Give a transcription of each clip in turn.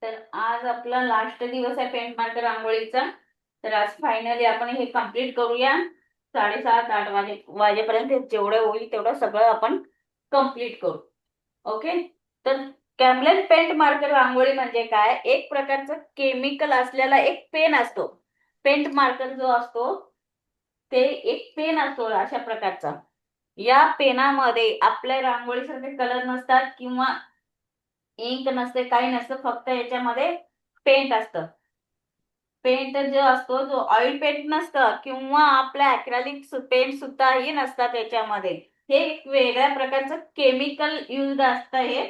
तर आज आपला लास्ट दिवस आहे पेंट मार्कर रांगोळीचा. तर आज फायनली आपण हे कंप्लीट करूया. 7:30-8 वाजेपर्यंत जेवढं होईल तेवढं सगळं आपण कंप्लीट करू. ओके. तर कॅम्लिन पेंट मार्कर रांगोळी म्हणजे काय? एक प्रकारचं केमिकल असलेला एक पेन असतो. पेंट मार्कर जो असतो ते एक पेन असतो अशा प्रकारचा. या पेनामध्ये आपल्या रांगोळीसारखे कलर नसतात किंवा इंक नसते, काही नसतं. फक्त याच्यामध्ये पेंट असतं. पेंट जो असतो जो ऑइल पेंट नसतं किंवा आपल्या अक्रेलिक पेंट सुद्धाही नसतात याच्यामध्ये. हे एक वेगळ्या प्रकारचं केमिकल युज असतं हे.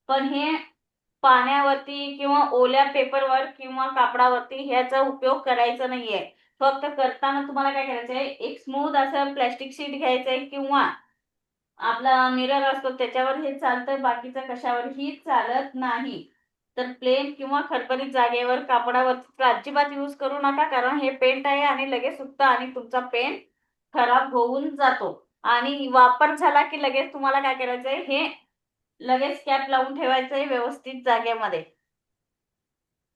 पण हे पाण्यावरती किंवा ओल्या पेपरवर किंवा कापडावरती ह्याचा उपयोग करायचा नाहीये. फक्त करताना तुम्हाला काय करायचंय, एक स्मूथ असं प्लॅस्टिक शीट घ्यायचंय किंवा आपला मिरर असतो त्याच्यावर हे चालतं, बाकीचं कशावरही चालत नाही. तर प्लेन किंवा खरबरीत जागेवर कापडावर अजिबात यूज करू नका, कारण हे पेंट आहे आणि लगेच सुकतं आणि तुमचा पेन खराब होऊन जातो. आणि वापर झाला की लगेच तुम्हाला काय करायचंय, हे लगेच कॅप लावून ठेवायचंय व्यवस्थित जागेमध्ये.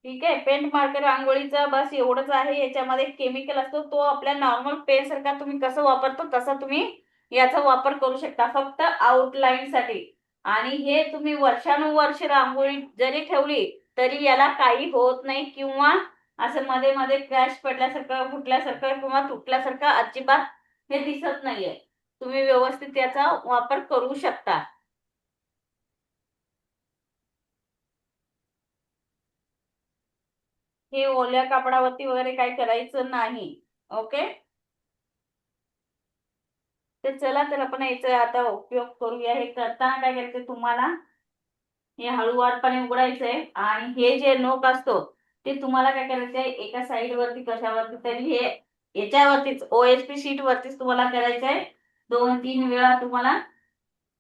ठीक आहे. पेंट मार्कर रांगोळीचा बस एवढंच आहे. याच्यामध्ये केमिकल असतो, तो आपल्या नॉर्मल पेन सारखा तुम्ही कसं वापरतो तसा तुम्ही याचा वापर करू शकता, फक्त आउटलाईन साठी. आणि हे तुम्ही वर्षानुवर्ष रांगोळी जरी ठेवली तरी याला काही होत नाही किंवा असं मध्ये मध्ये क्रॅश पडल्यासारखं, फुटल्यासारखं किंवा तुटल्यासारखं अजिबात हे दिसत नाहीये. तुम्ही व्यवस्थित याचा वापर करू शकता. हे ओल्या कापडावरती वगैरे काही करायचं नाही. ओके. तर चला, तर आपण याचा आता उपयोग करूया. हे करताना काय करायचं तुम्हाला, हे हळूवारपणे उघडायचंय आणि हे जे नोक असतो ते तुम्हाला काय करायचंय, एका साइड वरती कशावरती तरी हे याच्यावरतीच OSP शीट वरतीच तुम्हाला करायचंय. 2-3 वेळा तुम्हाला.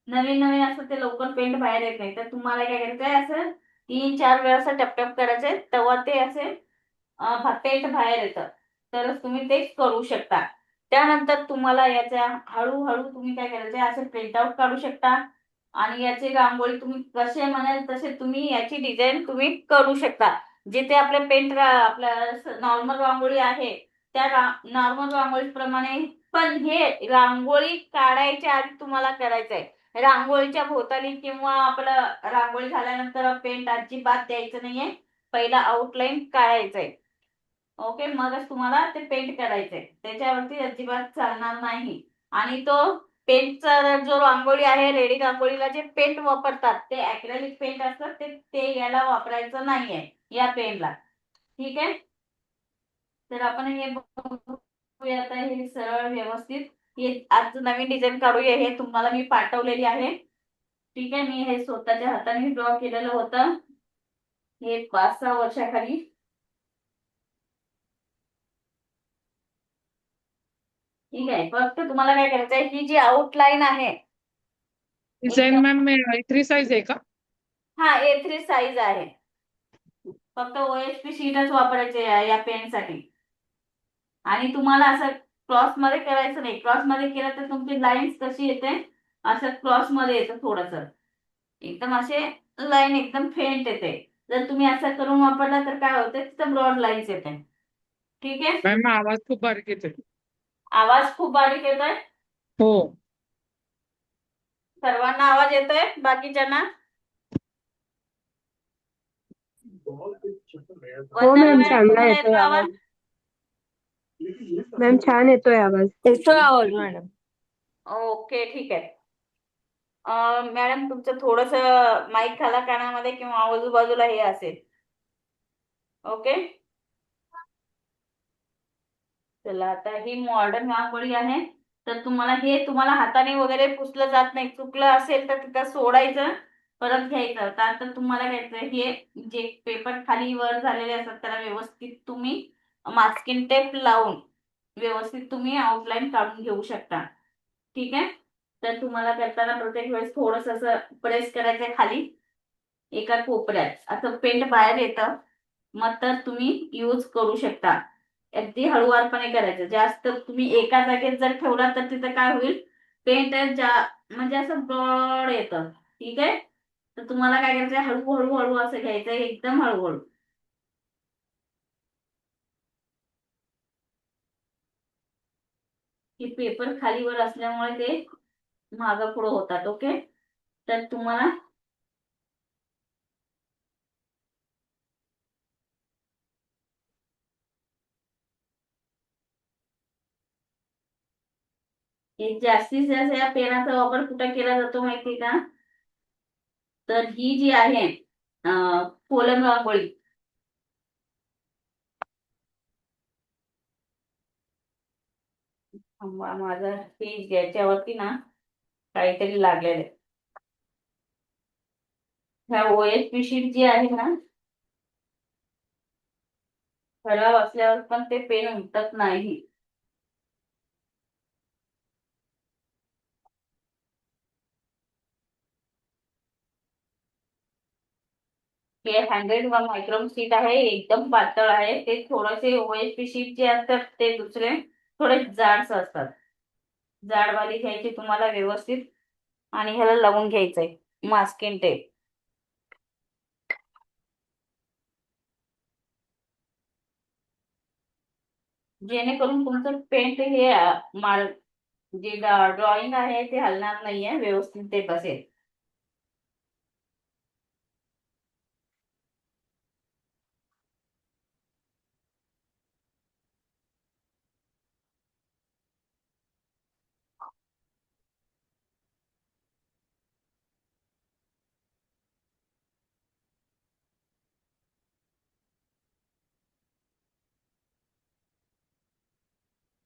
नवीन नवीन असं ते लवकर पेंट बाहेर येत नाही, तर तुम्हाला काय करायचंय, असं 3-4 वेळा असं टपटप करायचंय, तेव्हा ते असे पेंट बाहेर येतं. तरच तुम्ही ते करू शकता. त्यानंतर तुम्हाला याच्या हळूहळू तुम्ही काय करायचंय, असं प्रिंट आउट काढू शकता आणि याची रांगोळी तुम्ही कसे म्हणाल तसे तुम्ही याची डिझाईन तुम्ही करू शकता. जिथे आपले पेंट आपल्या नॉर्मल रांगोळी आहे त्या नॉर्मल रांगोळी प्रमाणे. पण हे रांगोळी काढायच्या आधी तुम्हाला करायचंय, रांगोळीच्या भोवताली किंवा आपलं रांगोळी झाल्यानंतर पेंट अजिबात द्यायचं नाहीये. पहिला आउटलाईन काढायचंय. ओके. मगच तुम्हाला ते पेंट करायचंय, त्याच्यावरती अजिबात चालणार नाही. आणि तो पेंटचा जो रांगोळी आहे, रेडी रांगोळीला जे पेंट वापरतात ते अक्रेलिक पेंट असतात, ते ते याला वापरायचं नाहीये, या पेनला. ठीक आहे. तर आपण हे बघूया आता, हे सरळ व्यवस्थित हे आज नवीन डिझाईन काढूया. हे तुम्हाला मी पाठवलेली आहे. ठीक आहे. मी हे स्वतःच्या हाताने ड्रॉ केलेलं होतं, हे 5-6 वर्षाखाली. ठीक आहे. फक्त तुम्हाला काय करायचंय, ही जी आउटलाईन आहे डिझाइन एकदम, मैम A3 साइज आहे का? हा A3 साईज आहे. फक्त OSP शीटच वापरायचे या पेन साठी. आणि तुम्हाला असं क्रॉस मध्ये करायचं नाही. क्रॉस मध्ये केलं तर तुमची लाईन्स कशी येते, असं क्रॉस मध्ये येतं थोडस, एकदम असे लाईन एकदम फेंट येते. जर तुम्ही असं करून वापरला तर काय होतं, तिथं ब्रॉड लाईन्स येते. ठीक आहे. मॅम आवाज खूप बारीक येतोय. आवाज खूप बारीक येतोय. हो. सर्वांना आवाज येतोय, बाकीच्यांना? हो वंदना मॅम, मॅडम, चांगला तुम्हाला येतोय येतो आवाज. आवाज? मॅम छान येतोय आवाज. येतोय आवाज मॅडम. ओके. ठीक आहे. मॅडम तुमचं थोडस माईक घाला कानामध्ये किंवा आजूबाजूला हे असेल. ओके. चला, आता ही मॉडर्न रांगोळी आहे. तर तुम्हाला हे तुम्हाला हाताने वगैरे पुसलं जात नाही. चुकलं असेल तर तिथं सोडायचं, परत घ्यायचं. तर तुम्हाला घ्यायचं, हे जे पेपर खाली वर झालेले असतात त्याला व्यवस्थित तुम्ही मास्किंग टेप लावून व्यवस्थित तुम्ही आउटलाईन काढून घेऊ शकता. ठीक आहे. तर तुम्हाला करताना प्रत्येक वेळेस थोडस असं प्रेस करायचंय खाली एका कोपऱ्यात, असं पेंट बाहेर येतं. मग तर तुम्ही यूज करू शकता. अगदी हळूवारपणे करायचं. जास्त तुम्ही एका जागेत जर ठेवला तर तिथं काय होईल, पेंट म्हणजे असं ब्रॉड येतं. ठीक आहे. तर तुम्हाला काय करायचंय, हळूहळू हळू असं घ्यायचंय, एकदम हळूहळू. की पेपर खालीवर असल्यामुळे ते मागं पुढं होतात. ओके, तर तुम्हाला हे जास्तीत जास्त या पेनाचा वापर कुठे केला जातो माहितीये का? तर ही जी आहे कोलम रांगोळी, माझं पेज याच्यावरती ना काहीतरी लागलेलं आहे. ह्या OSP शीट जी आहे ना, खराब असल्यावर पण ते पेन उमटत नाही. हे 100 मायक्रॉन शीट आहे, एकदम पातळ आहे. ते थोडेसे OSP शीट जे असतात ते दुसरे थोडे जाडस असतात. जाडवाली घ्यायची तुम्हाला व्यवस्थित, आणि ह्याला लावून घ्यायचंय मास्किंग टेप, जेणेकरून तुमचं पेंट हे मार जे ड्रॉइंग आहे ते हलणार नाहीये, व्यवस्थित ते बसेल.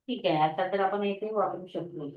ठीक आहे, आता तर आपण इथे वापरू शकतो.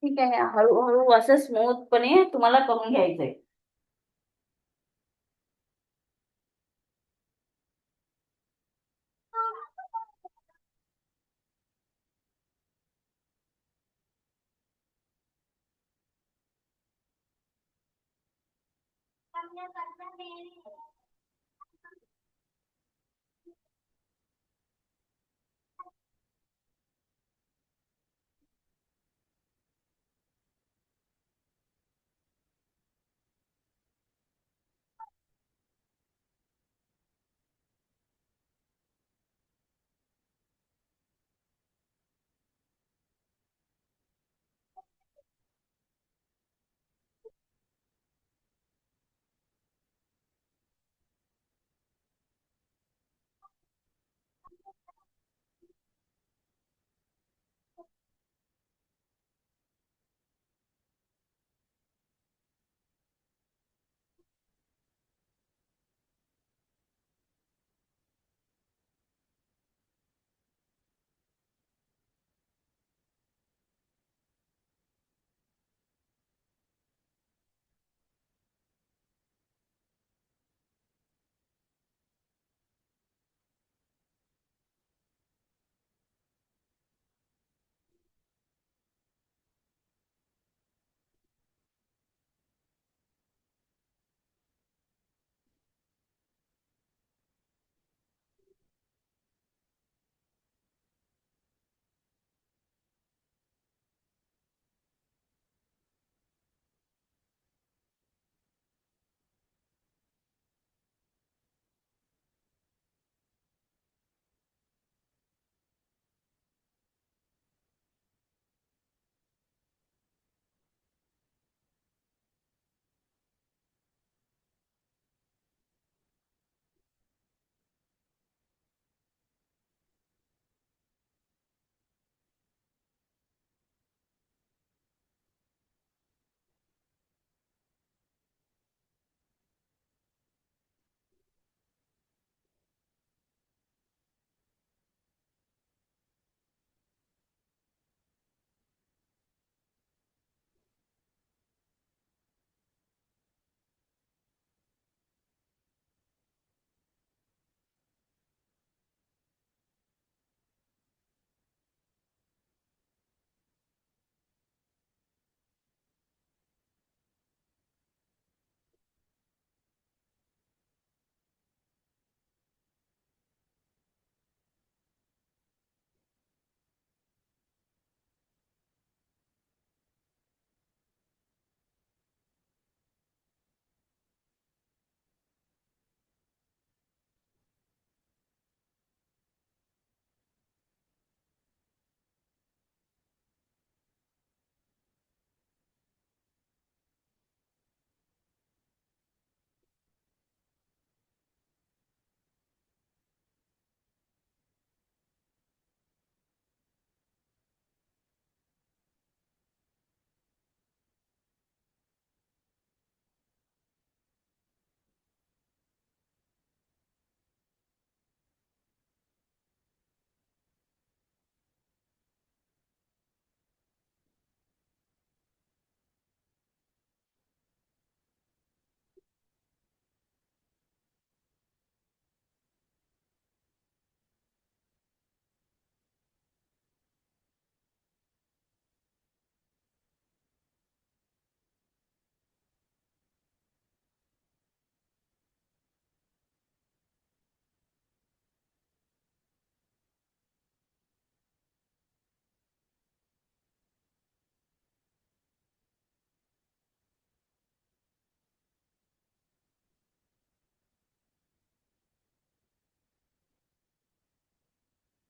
ठीक आहे, हळूहळू असं स्मूथपणे तुम्हाला करून घ्यायचंय.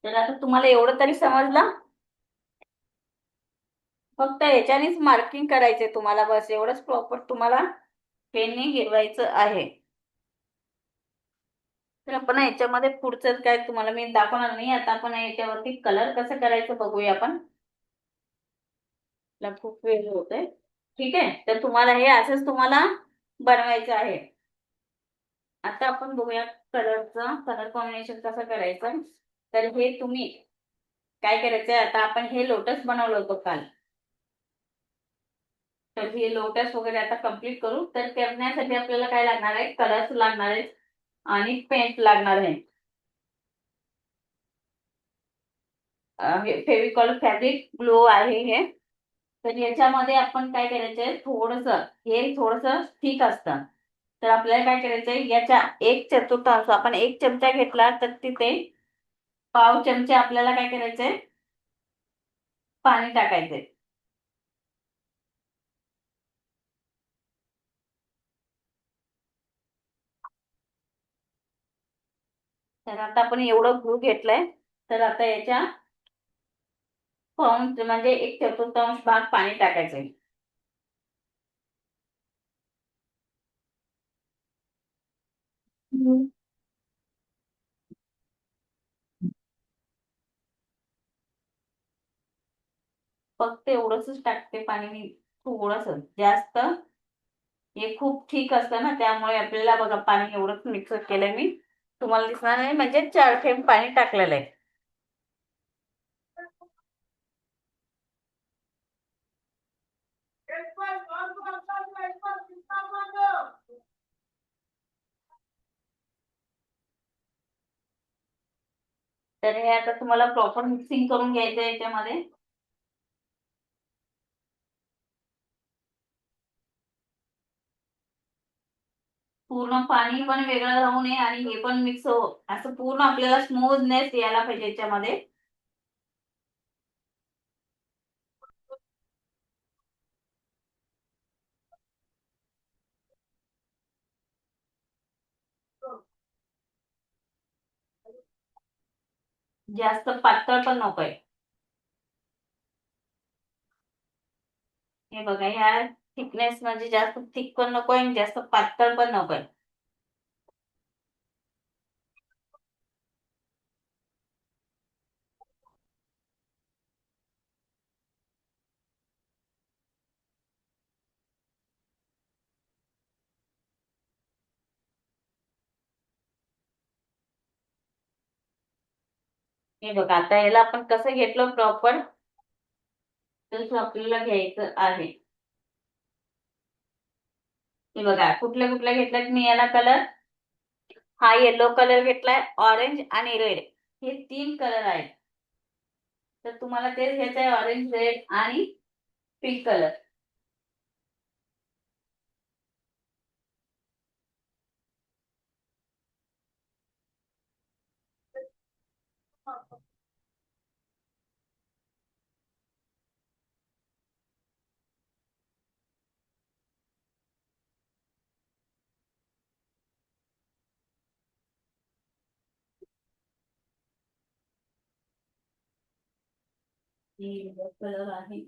तर आता तुम्हाला एवढं तरी समजलं. फक्त याच्यानेच मार्किंग करायचंय तुम्हाला, बस एवढंच प्रॉपर तुम्हाला पेनने गिरवायचं आहे. तर आपण याच्यामध्ये पुढचं काय तुम्हाला मी दाखवणार नाही. आता आपण याच्यावरती कलर कसं करायचं बघूया आपण. मला खूप वेळ होतोय. ठीक आहे, तर तुम्हाला हे असंच तुम्हाला बनवायचं आहे. आता आपण बघूया कलर कॉम्बिनेशन कसं करायचं. तर हे तुम्ही काय करायचंय, आता आपण हे लोटस बनवलं होतं काल. तर हे लोटस वगैरे आता कम्प्लीट करू. तर करण्यासाठी आपल्याला काय लागणार आहे, कलर्स लागणार आहेत आणि पेंट लागणार आहे. फेविकॉल फॅब्रिक ग्लो आहे हे. तर याच्यामध्ये आपण काय करायचंय, हे थोडस थिक असतं. तर आपल्याला काय करायचंय, याच्या 1/4 आपण 1 चमचा घेतला तर तिथे पाव चमचे आपल्याला काय करायचंय, पाणी टाकायचंय. तर आता आपण एवढं गूळ घेतलंय, तर आता याच्या पाऊण म्हणजे 1/4 भाग पाणी टाकायचंय. फक्त एवढंच टाकते पाणी मी, थोडस जास्त. हे खूप ठीक असतं ना, त्यामुळे आपल्याला बघा पाणी एवढंच मिक्स केलंय मी. तुम्हाला दिसणार नाही म्हणजे 4 थेंब पाणी टाकलेलं आहे. तर हे आता तुम्हाला प्रॉपर मिक्सिंग करून घ्यायचं आहे याच्यामध्ये. पूर्ण पाणी पण वेगळं राहू नये आणि हे पण मिक्स हो, असं पूर्ण आपल्याला स्मूथनेस यायला पाहिजे याच्यामध्ये. जास्त पातळ पण नकोय. हे बघा, ह्या थिकनेस म्हणजे जास्त थिक पण नकोय आणि जास्त पातळ पण नकोय. हे बघा, आता याला आपण कसं घेतलं प्रॉपर तसं आपल्याला घ्यायचं आहे. हे बघा, कुठल्या कुठल्या घेतल्यात मी याला कलर. हा येलो कलर घेतलाय, ऑरेंज आणि रेड, हे 3 कलर आहेत. तर तुम्हाला तेच घ्यायचं आहे, ऑरेंज, रेड आणि पिंक कलर. येलो कलर आहे.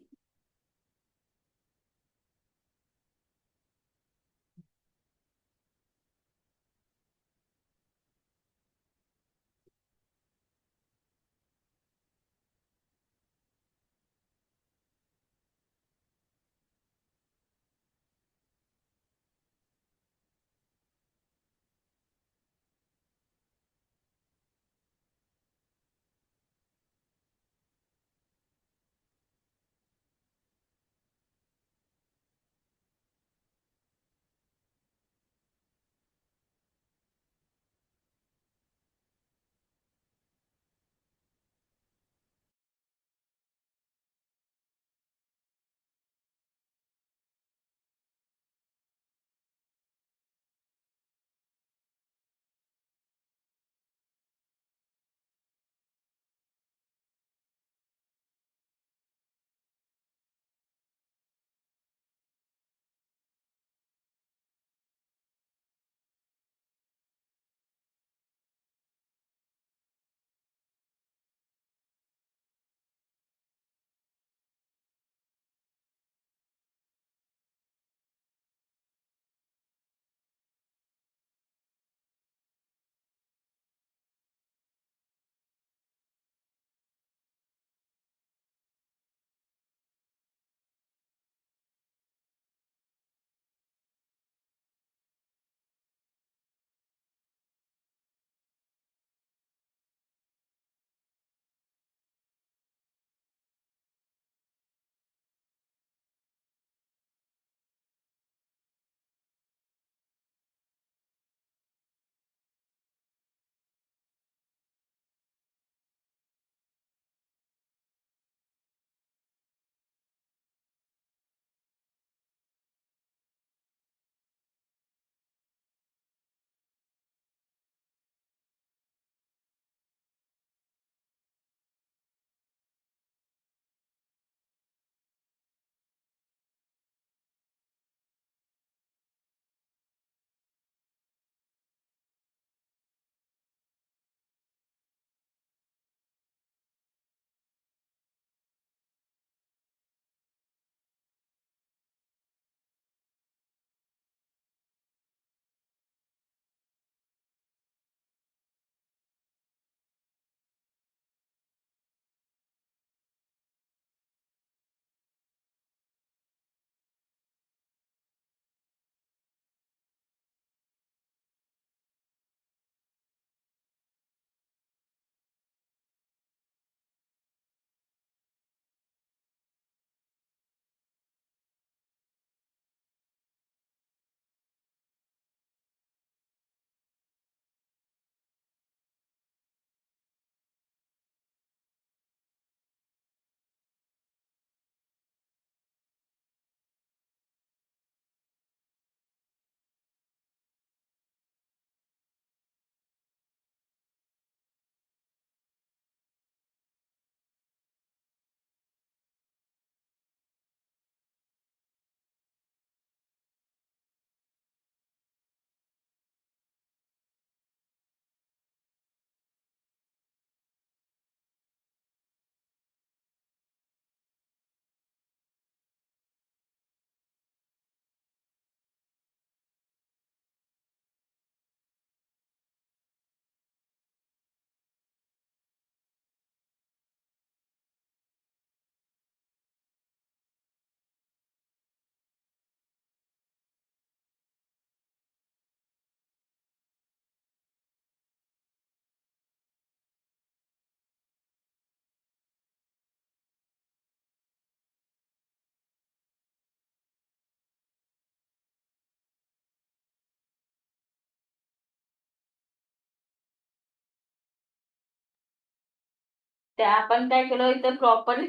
त्या आपण काय केलं इथे प्रॉपर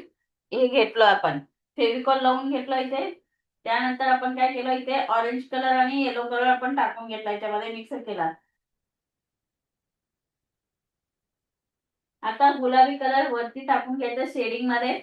हे घेतलं, आपण फेविकॉल लावून घेतलं इथे. त्यानंतर आपण काय केलं इथे ऑरेंज कलर आणि येलो कलर आपण टाकून घेतला, याच्यामध्ये मिक्स केला. आता गुलाबी कलर वरती टाकून घ्यायचा शेडिंग मध्ये.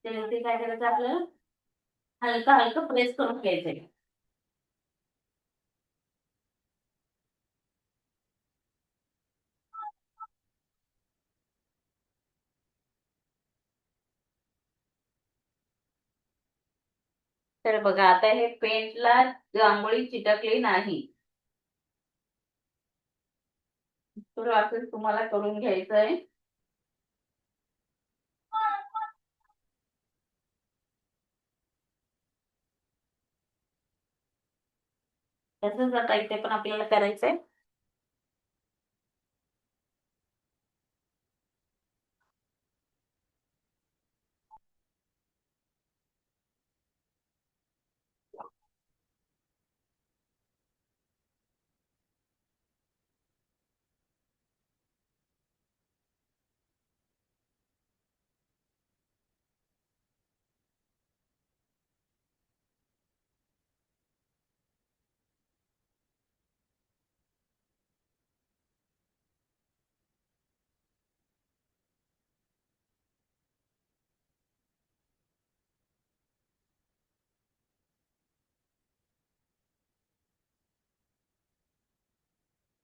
त्यावरती काय करायचं आपल्याला, हलका हलका प्रेस करून घ्यायचंय. तर बघा आता हे पेंटला रांगोळी चिटकली नाही, तर असं तुम्हाला करून घ्यायचंय. तसंच आता इथे पण आपल्याला करायचंय.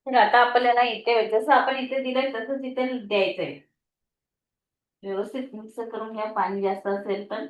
तर आता आपल्याला इथे जसं आपण इथे दिलंय तसंच इथे द्यायचंय. व्यवस्थित मिक्स करून घ्या, पाणी जास्त असेल तर.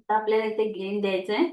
आता आपल्याला इथे ग्रीन द्यायचंय.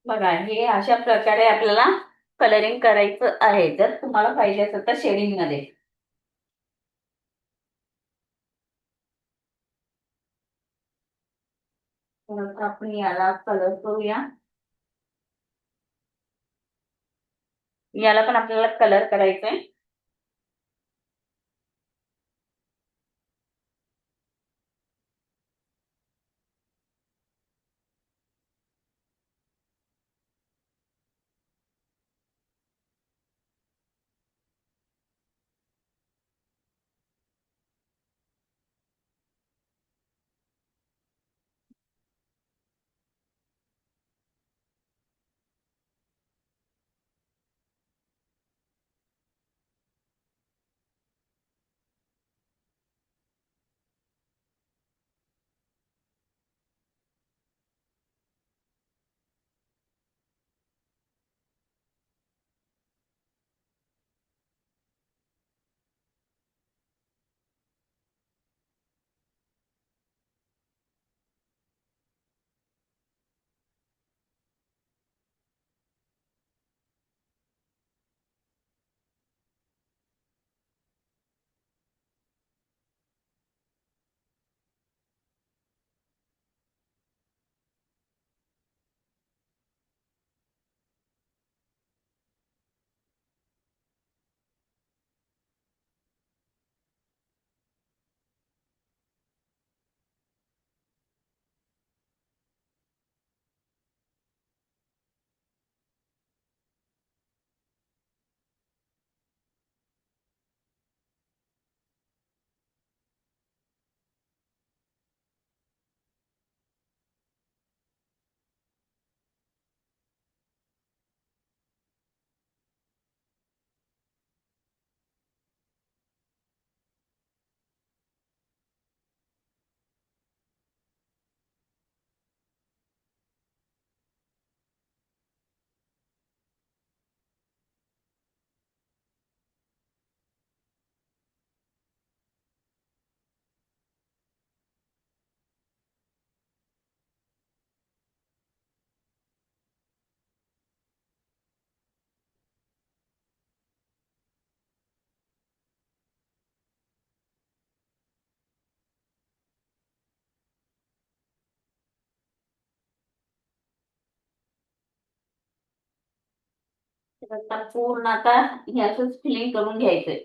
बघा, हे अशा प्रकारे आपल्याला कलरिंग करायचं आहे. जर तुम्हाला पाहिजे असेल तर शेडिंग मध्ये. तर आता आपण याला कलर करूया. याला पण आपल्याला कलर करायचंय. तर आता पूर्ण आता हे असंच फिलिंग करून घ्यायचंय.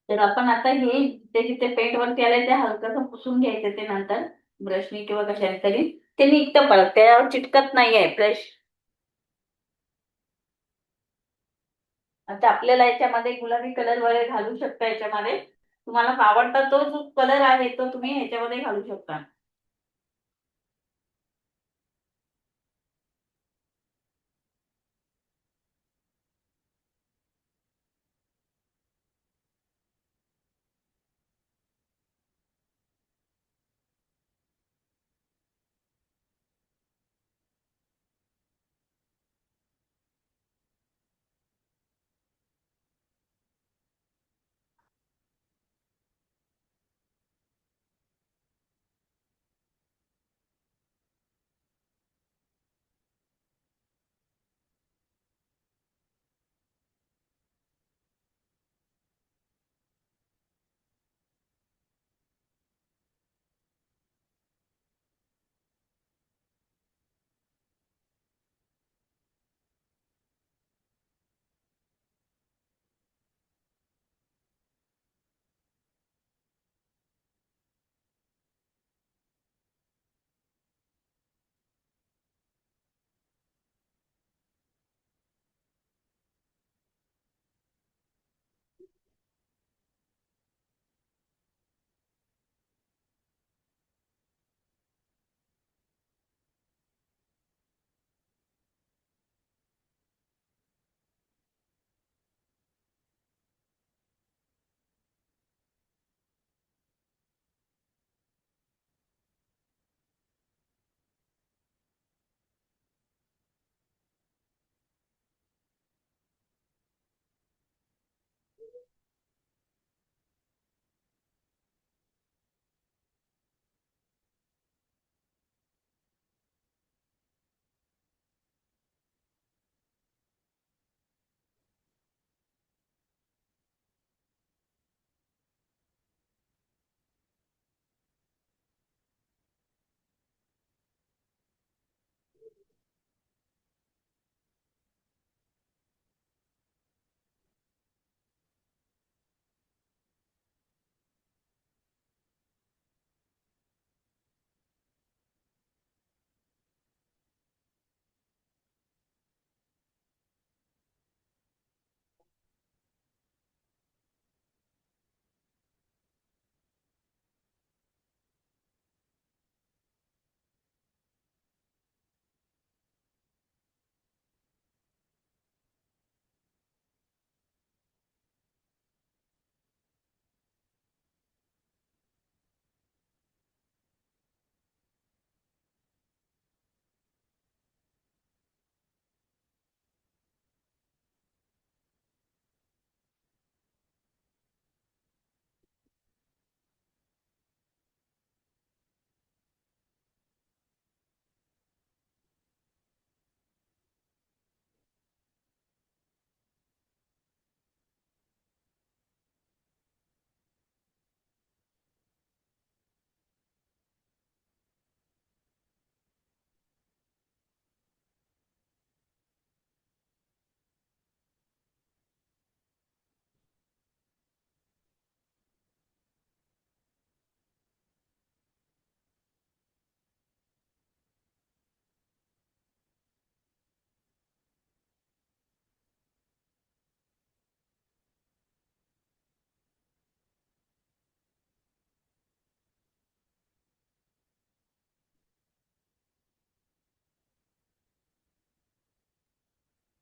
तर आपण आता हे ते जिथे पेंट वरती आलंय ते हलकंसं पुसून घ्यायचं ते नंतर ब्रशनी किंवा कशाने तरी ते निघतं परत त्यावर चिटकत नाहीये ब्रश. आता आपल्याला याच्यामध्ये गुलाबी कलर वगैरे घालू शकता. याच्यामध्ये तुम्हाला आवडता तो जो कलर आहे तो तुम्ही ह्याच्यामध्ये घालू शकता.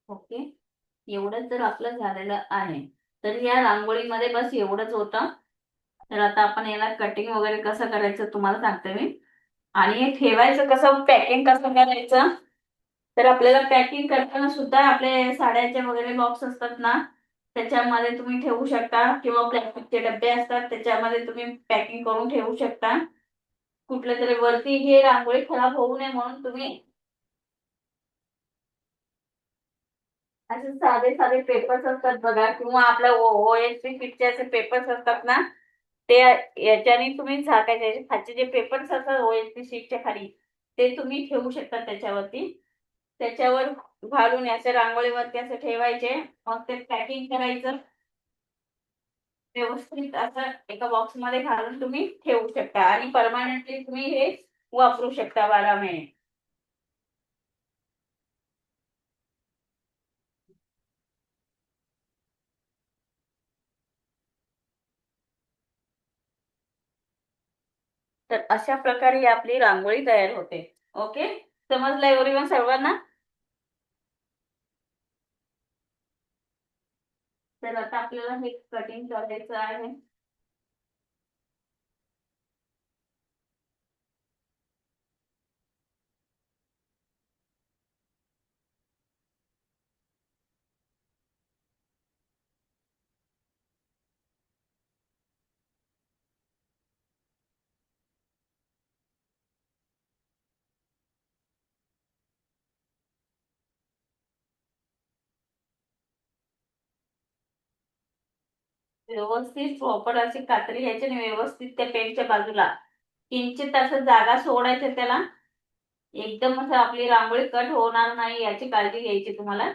ओके. एवढंच जर आपलं झालेलं आहे तर या रांगोळीमध्ये बस एवढंच होतं. तर आता आपण याला कटिंग वगैरे कसं करायचं तुम्हाला सांगते मी. आणि हे ठेवायचं कसं पॅकिंग कसं करायचं. तर आपल्याला पॅकिंग करताना सुद्धा आपले साड्याचे वगैरे बॉक्स असतात ना त्याच्यामध्ये तुम्ही ठेवू शकता किंवा प्लॅस्टिकचे डबे असतात त्याच्यामध्ये तुम्ही पॅकिंग करून ठेवू शकता. कुठल्या तरी वरती हे रांगोळी खराब होऊ नये म्हणून तुम्ही असे साधे साधे पेपर्स असतात बघा किंवा आपल्या ओएसपी शीटचे असे पेपर्स असतात ना ते याच्याने तुम्ही झाकायचे. खालचे जे पेपर्स असतात ओएसपी शीटच्या खाली ते तुम्ही ठेवू शकता त्याच्यावरती. त्याच्यावर घालून असे रांगोळीवरती असं ठेवायचे. मग ते पॅकिंग करायचं. व्यवस्थित असं एका बॉक्स मध्ये घालून तुम्ही ठेवू शकता आणि परमनंटली तुम्ही हे वापरू शकता 12 महिने. तर अशा प्रकारे ही आपली रांगोळी तयार होते. ओके, समजलं एव्हरीवन सर्वांना? तर आता आपल्याला हे कटिंग करायचं आहे. व्यवस्थित प्रॉपर अशी कात्री घ्यायची आणि व्यवस्थित त्या पेनच्या बाजूला किंचित असं जागा सोडायचं त्याला. एकदम असं आपली रांगोळी कट होणार नाही याची काळजी घ्यायची तुम्हाला.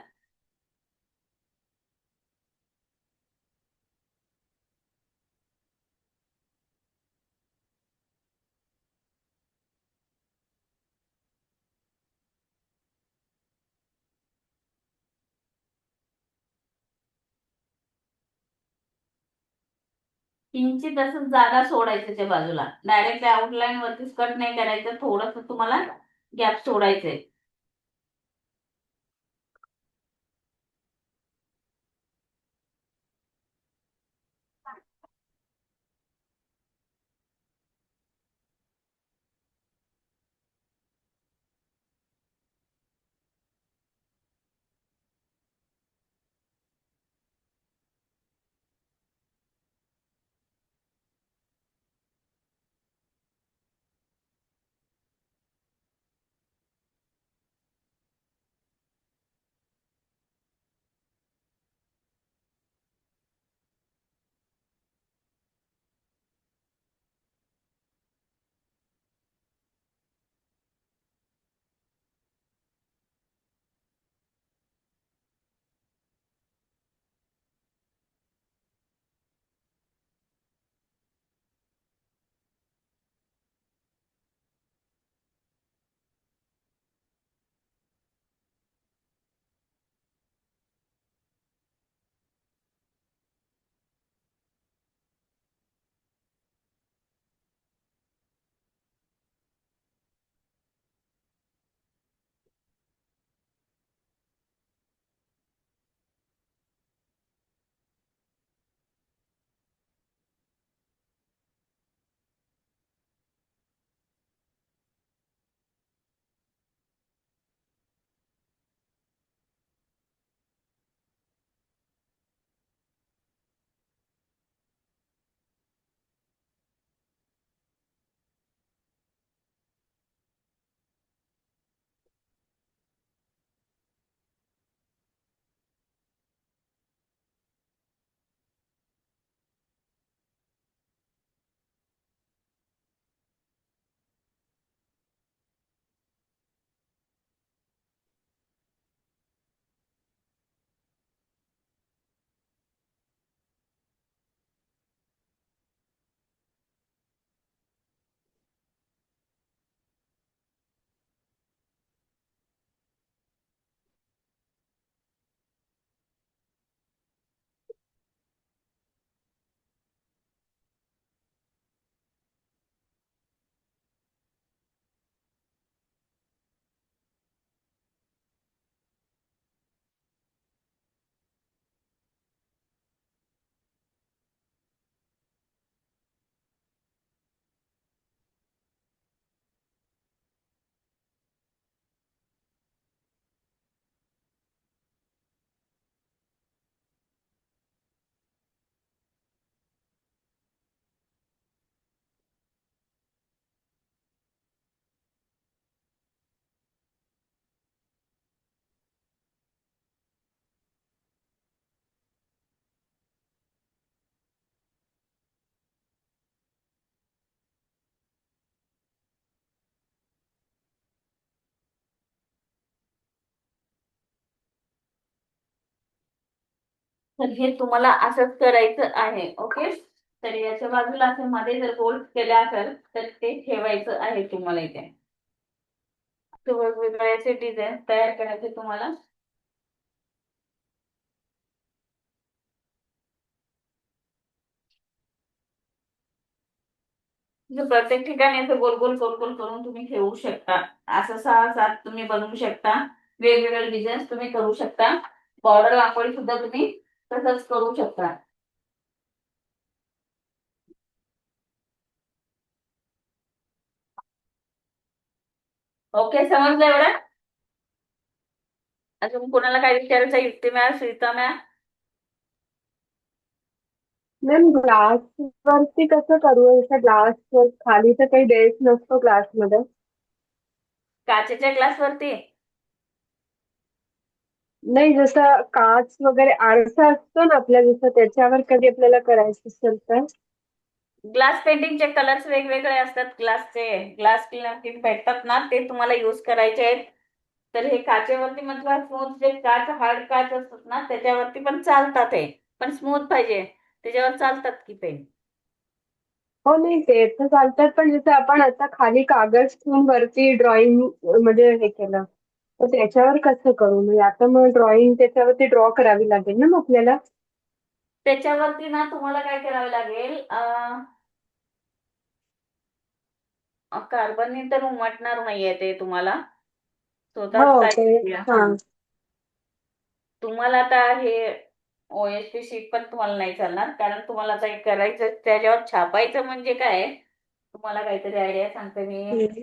किंचित असं जागा सोडायचं त्या बाजूला. डायरेक्ट आउटलाईन वरतीच कट नाही करायचं, थोडस तुम्हाला गॅप सोडायचंय. तर हे तुम्हाला असंच करायचं आहे. ओके. तर याच्या बाजूला असं मध्ये जर गोल केलं असेल तर ते ठेवायचं आहे तुम्हाला इथे. तर वेगवेगळे असे डिझाईन तयार करायचे तुम्हाला. म्हणजे प्रत्येक ठिकाणी असं गोल गोल गोल गोल करून तुम्ही ठेवू शकता. असं 6-7 तुम्ही बनवू शकता. वेगवेगळे डिझाईन तुम्ही करू शकता. बॉर्डर रांगोळी सुद्धा तुम्ही तसंच करू शकता. ओके, समजलं एवढं? अजून कोणाला काय विचारायचं आहे? युक्ती ma'am, Shrita ma'am? Ma'am glass वरती कसं करू? असं ग्लास वर खाली तर काही बेस नसतो ग्लास मध्ये. काचेच्या ग्लासवरती नाही, जसं काच वगैरे आरसा असतो ना आपल्या, जसं त्याच्यावर कधी आपल्याला करायचं असेल तर. ग्लास पेंटिंगचे कलर्स वेगवेगळे असतात. ग्लास क्लिन भेटतात ना, ते तुम्हाला युज करायचे आहेत. तर हे काचेवरती मतलब स्मूथ जे काच, हार्ड काच असतात ना, त्याच्यावरती पण चालतात हे. पण स्मूथ पाहिजे, त्याच्यावर चालतात की पेन. हो, नाही ते तर चालतात, पण जसं आपण आता खाली कागद ठेवून वरती ड्रॉइंग म्हणजे हे केलं, तर त्याच्यावर कसं करू? म्हणजे आता मग ड्रॉइंग त्याच्यावरती ड्रॉ करावी लागेल ना मग आपल्याला? त्याच्यावरती ना तुम्हाला काय करावे लागेल, कार्बनने तर उमटणार नाहीये ते तुम्हाला. हो स्वतःच ते. काय. हा. हा, तुम्हाला आता हे OSP शीट पण तुम्हाला नाही चालणार, कारण तुम्हाला आता हे करायचं त्याच्यावर छापायचं म्हणजे काय, तुम्हाला काहीतरी आयडिया सांगते मी. हम्म.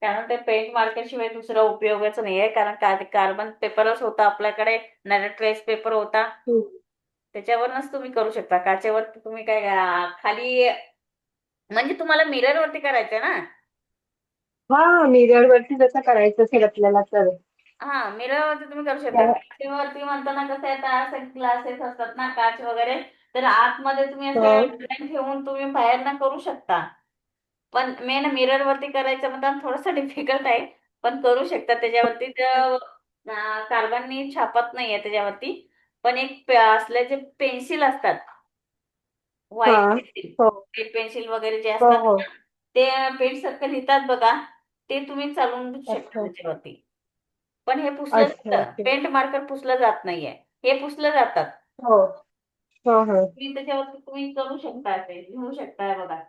कारण ते पेंट मार्करशिवाय दुसरा उपयोगाचं नाहीये. कारण कार्बन पेपरच होता आपल्याकडे, नाही ट्रेस पेपर होता. हम्म. त्याच्यावरच तुम्ही करू शकता. काचेवर तुम्ही काय खाली म्हणजे तुम्हाला मिरर वरती करायचं ना. हा, मिरर वरती जसं करायचं असेल आपल्याला तर. हा, मिररवरती तुम्ही करू शकता. त्या- काचेवरती म्हणताना कसं आहे, आता असं ग्लासेस असतात ना, काच वगैरे, तर आतमध्ये तुम्ही हा. असं डिझाईन ठेवून तुम्ही बाहेरनं करू शकता. पण मेन मिरर वरती करायचं म्हणताना थोडंसं डिफिकल्ट आहे. पण करू शकता. त्याच्यावरती कार्बननी छापत नाहीये त्याच्यावरती. पण एक असले जे पेन्सिल असतात, हा. व्हाईट पेन्सिल, हो. पेन पेन्सिल वगैरे जे हो. असतात हो. ना, ते पेंट सारखं लिहितात बघा, ते तुम्ही चालवून शकता अच्छा. त्याच्यावरती. पण हे पुसलं अच्छा. जातं, ओके. पेंट मार्कर पुसलं जात नाहीये. हे पुसलं जातात. हो. हो. हो. तुम्ही त्याच्यावरती तुम्ही करू शकता, ते लिहू शकताय बघा.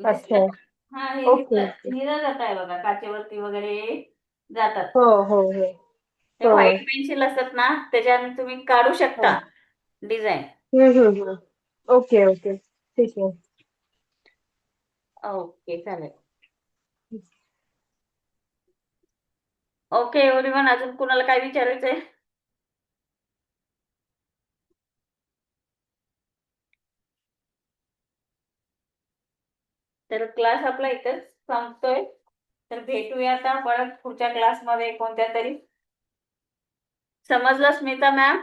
अच्छा. दिसलं? हा, हे ओके. ओके. लिहिलं जात आहे बघा, काचेवरती वगैरे जातात. हो. हो. हो. हे हो. व्हाईट पेन्सिल असतात ना, त्याच्याने तुम्ही काढू हो. शकता डिझाईन. हम्म. ओके. ओके. ठीक आहे. ओके, चालेल. ओके एव्हरीवन, अजून कुणाला काय विचारायचंय? तर क्लास आपला इथंच संपतोय. तर भेटूया आता परत पुढच्या क्लासमध्ये कोणत्या तरी. समजलं स्मिता मॅम?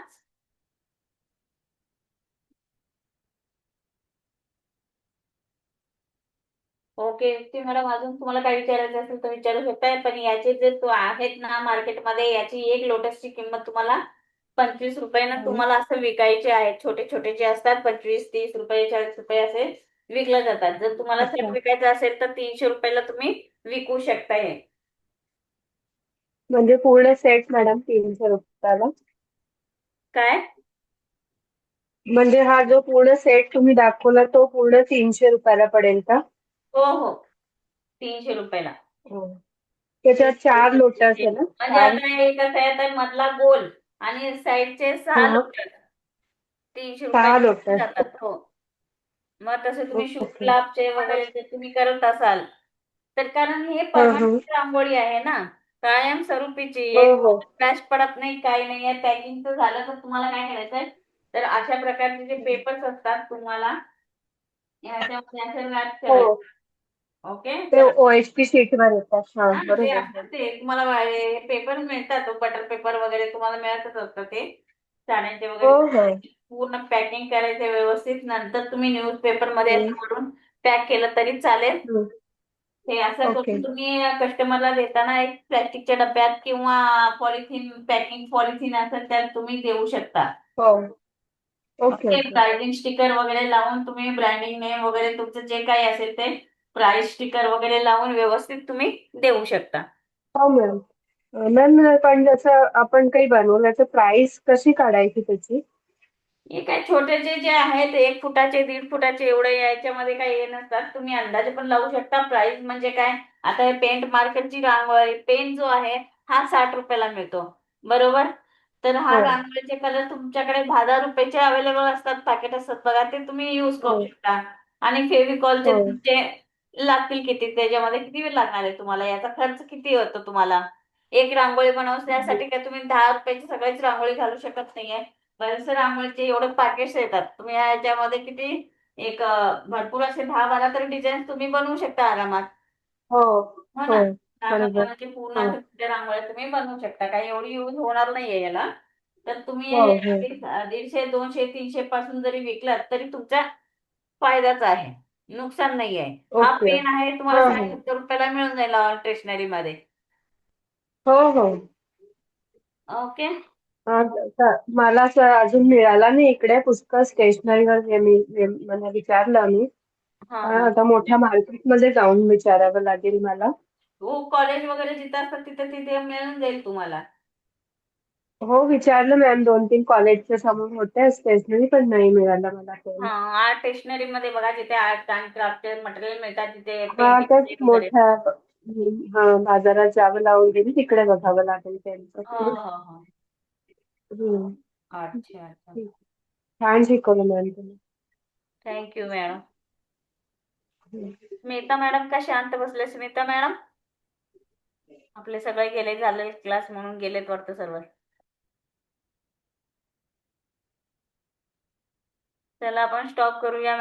ओके, ती मॅडम, अजून तुम्हाला काय विचारायचं असेल तर विचारू शकताय. पण याचे जे तो आहेत ना मार्केटमध्ये, याची एक लोटसची किंमत तुम्हाला 25 रुपयानं हम्म. तुम्हाला असं विकायचे आहेत. छोटे छोटे जे असतात 25-30 रुपये, 40 रुपये असे विकले जातात. जर तुम्हाला सेट अच्छा. विकायचं असेल तर 300 रुपयाला तुम्ही विकू शकताय. म्हणजे पूर्ण सेट मॅडम 300 रुपयाला? काय? म्हणजे हा जो पूर्ण सेट तुम्ही दाखवला तो पूर्ण 300 रुपयाला पडेल का? हो हो, 300 रुपयाला. हो. त्याच्यात 4 लोट असेल ना? म्हणजे 4. आता हे कसं आहे, तर मधला गोल आणि साईडचे 6 हा. लोट 300 6 लोट. रुपये जातात. हो. मग तसे तुम्ही शुभ ओके. लाभचे वगैरे जर तुम्ही करत असाल तर, कारण हे हा. हा. परमनंट रांगोळी आहे ना, कायमस्वरूपीची, हो. एक हो. क्रॅश पडत नाही, काही नाही आहे. पॅकिंगचं झालं तर तुम्हाला काय करायचंय, तर अशा प्रकारचे जे पेपर्स असतात तुम्हाला ह्याच्यामध्ये असं रॅप हो. करायचं. ओके. ते तर OSP शीटवर येतात. हा, हा, ते बरोबर. असतात, ते तुम्हाला पेपर मिळतात, बटर पेपर वगैरे तुम्हाला मिळतच असतं ते, साड्यांचे हो. वगैरे. हो. पूर्ण पॅकिंग करायचे व्यवस्थित, नंतर तुम्ही न्यूजपेपर मध्ये हम्म. असं करून पॅक केलं तरी चालेल. हम्म. हे असं ओके. करून तुम्ही कस्टमरला देताना एक प्लॅस्टिकच्या डब्यात किंवा पॉलिथिन पॅकिंग पॉलिथिन असेल त्यात तुम्ही देऊ शकता. हो. Okay okay, okay. Pricing sticker वगैरे लावून तुम्ही ब्रँडिंग नेम वगैरे तुमचं जे काही असेल ते प्राइस स्टिकर वगैरे लावून व्यवस्थित तुम्ही देऊ शकता. हो मॅम. मॅम पण जसं आपण काही बनवलं तर प्राइस कशी काढायची त्याची? हे काय छोटेचे जे आहेत 1 फुटाचे 1.5 फुटाचे एवढे याच्यामध्ये काही हे नसतात. तुम्ही अंदाजे पण लावू शकता. प्राइस म्हणजे काय, आता हे पेंट मार्करची रांगोळी पेन जो आहे हा 60 रुपयाला मिळतो, बरोबर. तर हा हो. रांगोळीचे कलर तुमच्याकडे 10-10 रुपयाचे अवेलेबल असतात, पॅकेट असतात बघा, ते तुम्ही युज करू हो. शकता. आणि फेविकॉलचे हो. तुमचे लागतील किती, त्याच्यामध्ये किती वेळ लागणार आहे तुम्हाला, याचा खर्च किती होतो तुम्हाला. एक रांगोळी बनवण्यासाठी काय तुम्ही 10 रुपयाची सगळीच रांगोळी घालू शकत नाहीये. बरेचसे रांगोळीचे एवढे पॅकेट्स येतात. तुम्ही याच्यामध्ये किती एक भरपूर असे 10-12 तरी डिझाईन तुम्ही बनवू शकता आरामात. हो. हो हो. ना. बरोबर. म्हणजे पूर्ण हो. अशा मोठ्या रांगोळ्या तुम्ही बनवू शकता. काही एवढी यूज होणार नाहीये याला. तर तुम्ही हो. हो. 150, 200, 300 पासून जरी विकलात तरी तुमचा फायदाच आहे, नुकसान नाही आहे. हा ओके. पेन आहे तुम्हाला हां, हां. 60-70 रुपयाला मिळून जाईल स्टेशनरी मध्ये. हो, हो. ओके. मला असं अजून मिळाला नाही इकडे पुस्तकं स्टेशनरीवर हे मला विचारलं मी. हा हा. आता मोठ्या मार्केटमध्ये जाऊन विचारावं लागेल मला. हो, कॉलेज वगैरे जिथे असतात तिथे तिथे मिळून जाईल तुम्हाला. हो, विचारलं मॅम 2-3 कॉलेजच्या समोर होत्या स्टेशनरी पण नाही मिळालं मला हा, पेन. आर्ट स्टेशनरी मध्ये बघा, जिथे आर्ट अँड क्राफ्टचे मटेरियल मिळतात तिथे हां, तेच पेंटिंग वगैरे. मोठ्या बाजारात जावं लागेल तिकडे बघावं लागेल हा त्यांचं. हा हा. हं. अच्छा अच्छा. ठीक. छान शिकवलं मॅम तुम्ही. Thank you madam. हं. स्मिता मॅडम का शांत बसले, स्मिता मॅडम? आपले सगळे गेले, झाले क्लास म्हणून गेलेत वाटतं सर्व. चला आपण स्टॉप करूया.